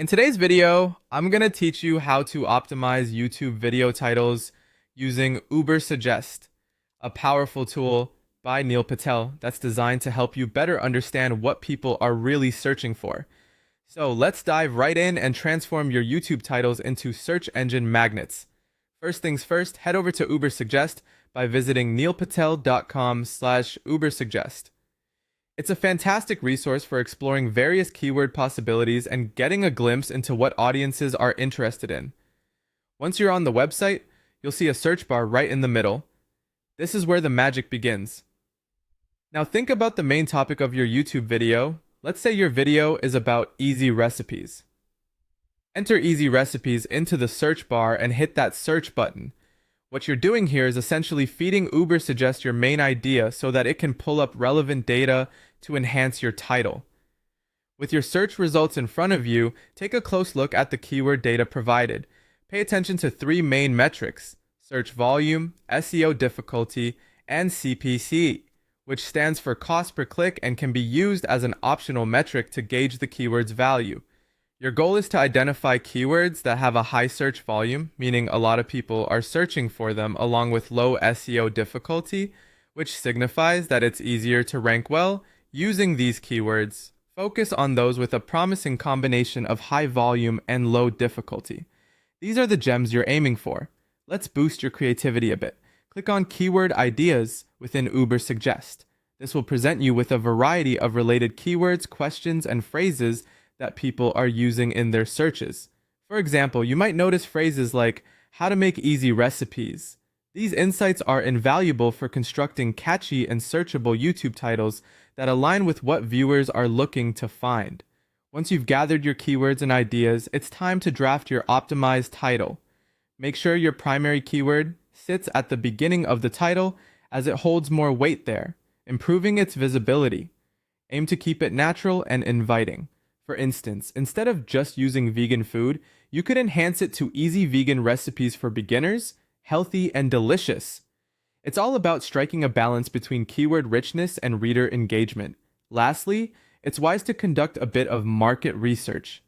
In today's video, I'm going to teach you how to optimize YouTube video titles using Ubersuggest, a powerful tool by Neil Patel that's designed to help you better understand what people are really searching for. So let's dive right in and transform your YouTube titles into search engine magnets. First things first, head over to Ubersuggest by visiting neilpatel.com/Ubersuggest. It's a fantastic resource for exploring various keyword possibilities and getting a glimpse into what audiences are interested in. Once you're on the website, you'll see a search bar right in the middle. This is where the magic begins. Now think about the main topic of your YouTube video. Let's say your video is about easy recipes. Enter easy recipes into the search bar and hit that search button. What you're doing here is essentially feeding Ubersuggest your main idea so that it can pull up relevant data to enhance your title. With your search results in front of you, take a close look at the keyword data provided. Pay attention to three main metrics: search volume, SEO difficulty, and CPC, which stands for cost per click and can be used as an optional metric to gauge the keyword's value. Your goal is to identify keywords that have a high search volume, meaning a lot of people are searching for them, along with low SEO difficulty, which signifies that it's easier to rank well using these keywords. Focus on those with a promising combination of high volume and low difficulty. These are the gems you're aiming for. Let's boost your creativity a bit. Click on Keyword Ideas within Ubersuggest. This will present you with a variety of related keywords, questions, and phrases that people are using in their searches. For example, you might notice phrases like how to make easy recipes. These insights are invaluable for constructing catchy and searchable YouTube titles that align with what viewers are looking to find. Once you've gathered your keywords and ideas, it's time to draft your optimized title. Make sure your primary keyword sits at the beginning of the title as it holds more weight there, improving its visibility. Aim to keep it natural and inviting. For instance, instead of just using vegan food, you could enhance it to easy vegan recipes for beginners, healthy and delicious. It's all about striking a balance between keyword richness and reader engagement. Lastly, it's wise to conduct a bit of market research.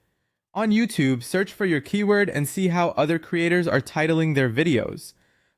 On YouTube, search for your keyword and see how other creators are titling their videos.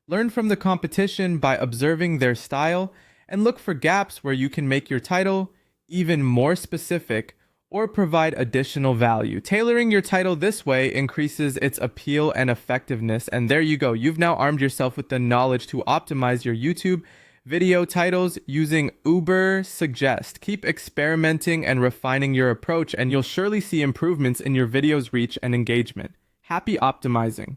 Learn from the competition by observing their style and look for gaps where you can make your title even more specific or provide additional value. Tailoring your title this way increases its appeal and effectiveness. And there you go. You've now armed yourself with the knowledge to optimize your YouTube video titles using Ubersuggest. Keep experimenting and refining your approach, and you'll surely see improvements in your video's reach and engagement. Happy optimizing!